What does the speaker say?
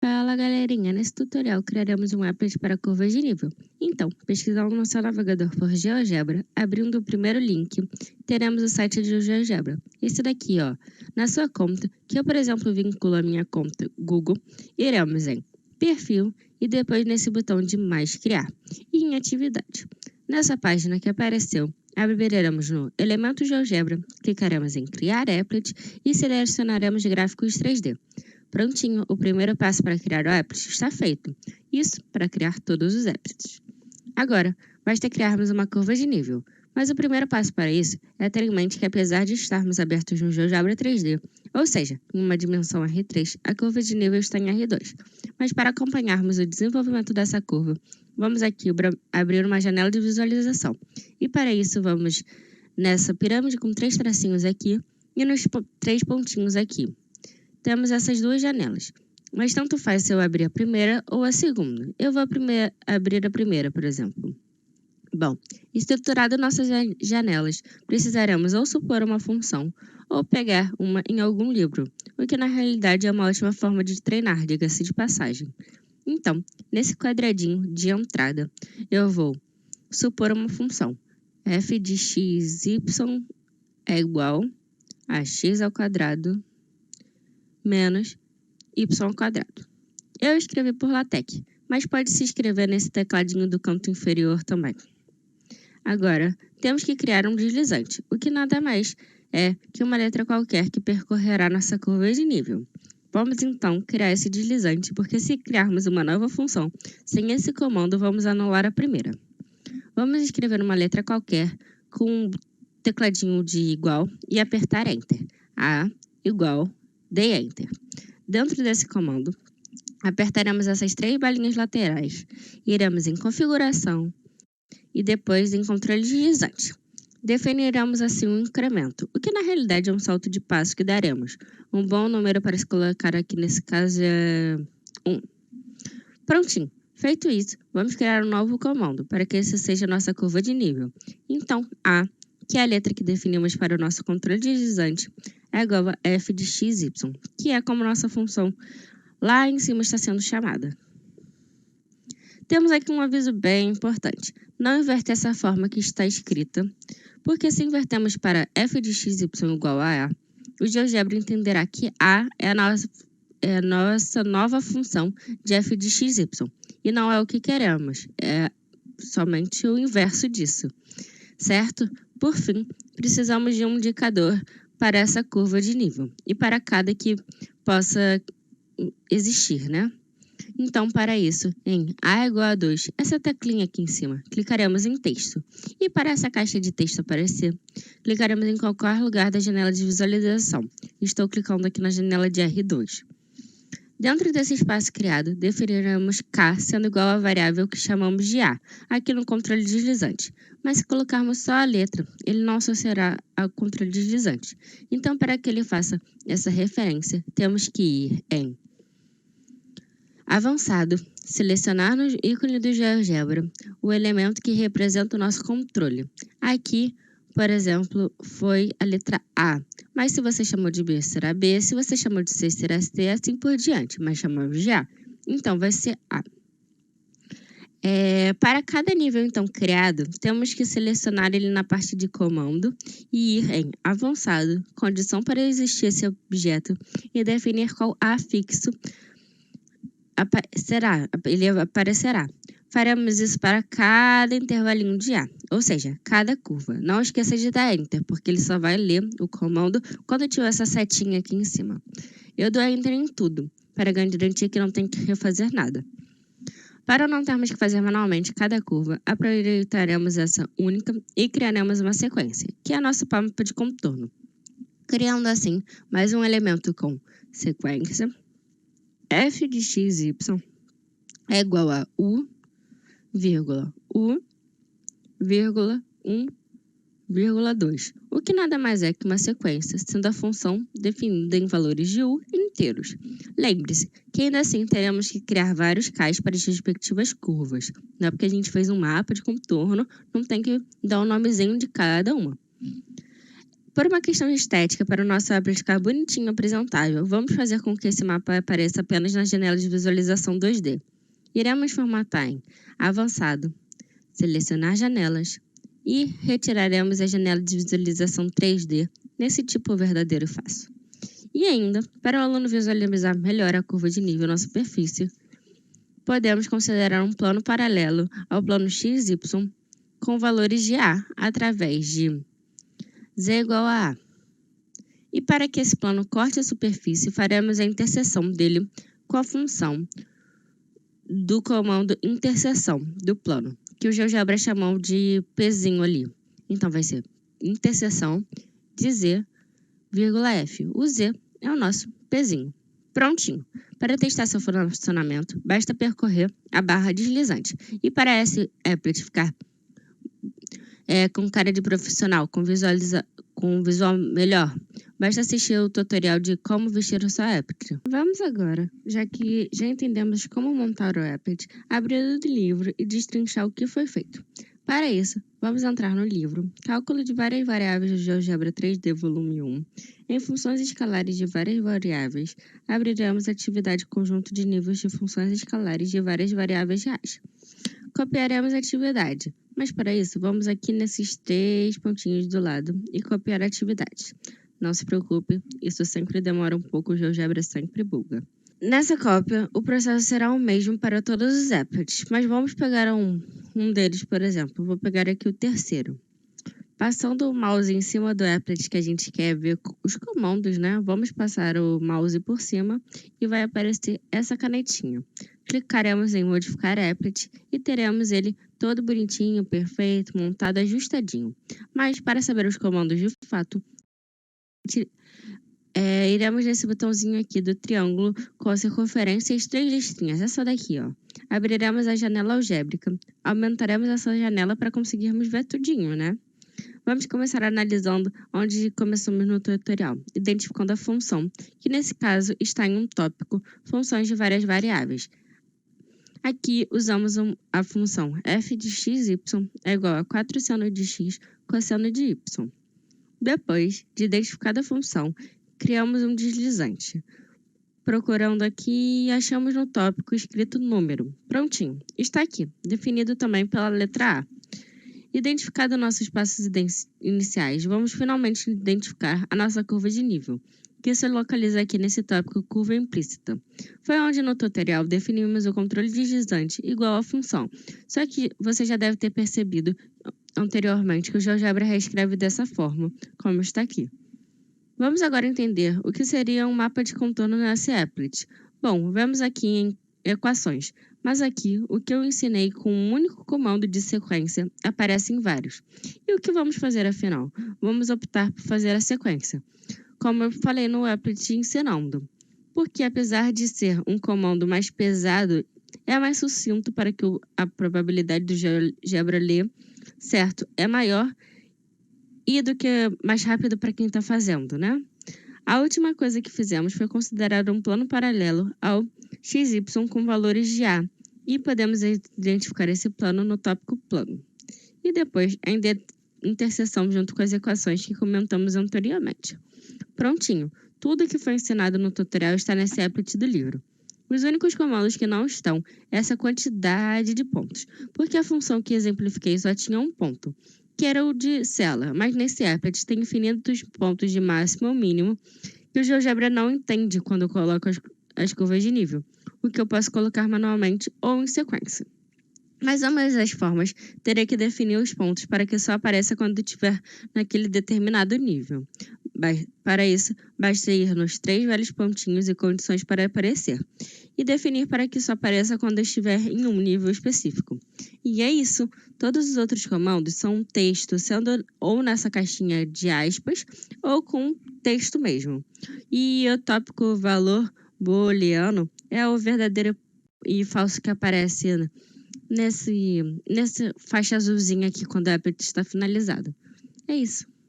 Fala galerinha, nesse tutorial criaremos um applet para curvas de nível. Então, pesquisando no seu navegador por GeoGebra, abrindo o primeiro link, teremos o site de GeoGebra. Esse daqui, ó. Na sua conta, que eu, por exemplo, vinculo a minha conta Google, iremos em Perfil e depois nesse botão de Mais Criar e em Atividade. Nessa página que apareceu, abriremos no Elemento GeoGebra, clicaremos em Criar Applet e selecionaremos gráficos 3D. Prontinho, o primeiro passo para criar o applet está feito. Isso para criar todos os applets. Agora, basta criarmos uma curva de nível. Mas o primeiro passo para isso é ter em mente que apesar de estarmos abertos no GeoGebra 3D, ou seja, em uma dimensão R3, a curva de nível está em R2. Mas para acompanharmos o desenvolvimento dessa curva, vamos aqui abrir uma janela de visualização. E para isso vamos nessa pirâmide com 3 tracinhos aqui e nos 3 pontinhos aqui. Temos essas duas janelas, mas tanto faz se eu abrir a primeira ou a segunda. Eu vou abrir a primeira, por exemplo. Bom, estruturado nossas janelas, precisaremos ou supor uma função ou pegar uma em algum livro, o que na realidade é uma ótima forma de treinar, diga-se de passagem. Então, nesse quadradinho de entrada, eu vou supor uma função. f de x, y é igual a x ao quadrado menos y ao quadrado. Eu escrevi por LaTeX, mas pode se escrever nesse tecladinho do canto inferior também. Agora, temos que criar um deslizante, o que nada mais é que uma letra qualquer que percorrerá nossa curva de nível. Vamos então criar esse deslizante, porque se criarmos uma nova função, sem esse comando vamos anular a primeira. Vamos escrever uma letra qualquer com um tecladinho de igual e apertar Enter. A igual dê Enter. Dentro desse comando, apertaremos essas 3 bolinhas laterais. Iremos em Configuração e depois em Controle Deslizante. Definiremos assim um incremento, o que na realidade é um salto de passo que daremos. Um bom número para se colocar aqui nesse caso é 1. Prontinho. Feito isso, vamos criar um novo comando para que esse seja a nossa curva de nível. Então, A, que é a letra que definimos para o nosso controle deslizante, é igual a f de x, y, que é como nossa função lá em cima está sendo chamada. Temos aqui um aviso bem importante. Não inverte essa forma que está escrita, porque se invertemos para f de x, y igual a A, o GeoGebra entenderá que A é a nossa nova função de f de x, y, e não é o que queremos, é somente o inverso disso, certo? Por fim, precisamos de um indicador para essa curva de nível e para cada que possa existir, né? Então, para isso, em A igual a 2, essa teclinha aqui em cima, clicaremos em texto. E para essa caixa de texto aparecer, clicaremos em qualquer lugar da janela de visualização. Estou clicando aqui na janela de R2. Dentro desse espaço criado, definiremos K sendo igual à variável que chamamos de A, aqui no controle deslizante. Mas se colocarmos só a letra, ele não associará ao controle deslizante. Então, para que ele faça essa referência, temos que ir em Avançado, selecionar no ícone do GeoGebra o elemento que representa o nosso controle. Aqui, por exemplo, foi a letra A, mas se você chamou de B, será B, se você chamou de C, será C, assim por diante, mas chamamos de A, então vai ser A. Para cada nível, então, criado, temos que selecionar ele na parte de comando e ir em Avançado, condição para existir esse objeto e definir qual afixo ele aparecerá. Faremos isso para cada intervalinho de A, ou seja, cada curva. Não esqueça de dar Enter, porque ele só vai ler o comando quando tiver essa setinha aqui em cima. Eu dou Enter em tudo, para garantir que não tem que refazer nada. Para não termos que fazer manualmente cada curva, aproveitaremos essa única e criaremos uma sequência, que é a nossa mapa de contorno. Criando assim mais um elemento com sequência, f de x, y é igual a u, 1,2, o que nada mais é que uma sequência, sendo a função definida em valores de u inteiros. Lembre-se que ainda assim teremos que criar vários k's para as respectivas curvas. Não é porque a gente fez um mapa de contorno, não tem que dar o nomezinho de cada uma. Por uma questão de estética, para o nosso applet ficar bonitinho e apresentável, vamos fazer com que esse mapa apareça apenas na janela de visualização 2D. Iremos formatar em Avançado, Selecionar Janelas e retiraremos a janela de visualização 3D nesse tipo verdadeiro e fácil. E ainda, para o aluno visualizar melhor a curva de nível na superfície, podemos considerar um plano paralelo ao plano XY com valores de A através de Z igual a A. E para que esse plano corte a superfície, faremos a interseção dele com a função do comando interseção do plano, que o GeoGebra chamou de Pzinho ali. Então vai ser interseção de Z, vírgula F. O Z é o nosso Pzinho. Prontinho. Para testar seu funcionamento, basta percorrer a barra deslizante. E para esse applet ficar com cara de profissional, com um visual melhor, basta assistir o tutorial de como vestir o seu applet. Vamos agora, já que já entendemos como montar o applet, abrir o livro e destrinchar o que foi feito. Para isso, vamos entrar no livro Cálculo de várias variáveis do GeoGebra 3D volume 1. Em funções escalares de várias variáveis, abriremos a atividade conjunto de níveis de funções escalares de várias variáveis reais. Copiaremos a atividade, mas para isso, vamos aqui nesses 3 pontinhos do lado e copiar a atividade. Não se preocupe, isso sempre demora um pouco, o GeoGebra sempre buga. Nessa cópia, o processo será o mesmo para todos os applets, mas vamos pegar um deles, por exemplo. Vou pegar aqui o terceiro. Passando o mouse em cima do applet que a gente quer ver os comandos, né? Vamos passar o mouse por cima e vai aparecer essa canetinha. Clicaremos em modificar applet e teremos ele todo bonitinho, perfeito, montado, ajustadinho. Mas para saber os comandos de fato, iremos nesse botãozinho aqui do triângulo com a circunferência e as 3 listrinhas. Essa daqui, ó. Abriremos a janela algébrica. Aumentaremos essa janela para conseguirmos ver tudinho, né? Vamos começar analisando onde começamos no tutorial, identificando a função, que nesse caso está em um tópico, funções de várias variáveis. Aqui usamos a função f de xy é igual a 4 seno de x cosseno de y. Depois de identificada a função, criamos um deslizante. Procurando aqui, achamos no tópico escrito número. Prontinho, está aqui, definido também pela letra A. Identificado nossos passos iniciais, vamos finalmente identificar a nossa curva de nível, que se localiza aqui nesse tópico curva implícita. Foi onde no tutorial definimos o controle deslizante igual à função, só que você já deve ter percebido anteriormente que o GeoGebra reescreve dessa forma, como está aqui. Vamos agora entender o que seria um mapa de contorno nesse applet. Bom, vemos aqui em equações, mas aqui o que eu ensinei com um único comando de sequência aparece em vários. E o que vamos fazer afinal? Vamos optar por fazer a sequência, como eu falei no applet ensinando. Porque apesar de ser um comando mais pesado, é mais sucinto para que a probabilidade do GeoGebra ler certo é maior e do que mais rápido para quem está fazendo, né? A última coisa que fizemos foi considerar um plano paralelo ao XY com valores de A e podemos identificar esse plano no tópico plano. E depois a interseção junto com as equações que comentamos anteriormente. Prontinho, tudo que foi ensinado no tutorial está nesse applet do livro. Os únicos comandos que não estão é essa quantidade de pontos, porque a função que exemplifiquei só tinha um ponto, que era o de célula, mas nesse applet tem infinitos pontos de máximo ou mínimo que o GeoGebra não entende quando eu coloco as curvas de nível, o que eu posso colocar manualmente ou em sequência. Mas ambas as formas, terei que definir os pontos para que só apareça quando estiver naquele determinado nível. Para isso, basta ir nos 3 velhos pontinhos e condições para aparecer, e definir para que só apareça quando estiver em um nível específico. E é isso, todos os outros comandos são um texto, sendo ou nessa caixinha de aspas, ou com texto mesmo. E o tópico valor booleano é o verdadeiro e falso que aparece nessa faixa azulzinha aqui quando o applet está finalizado. É isso.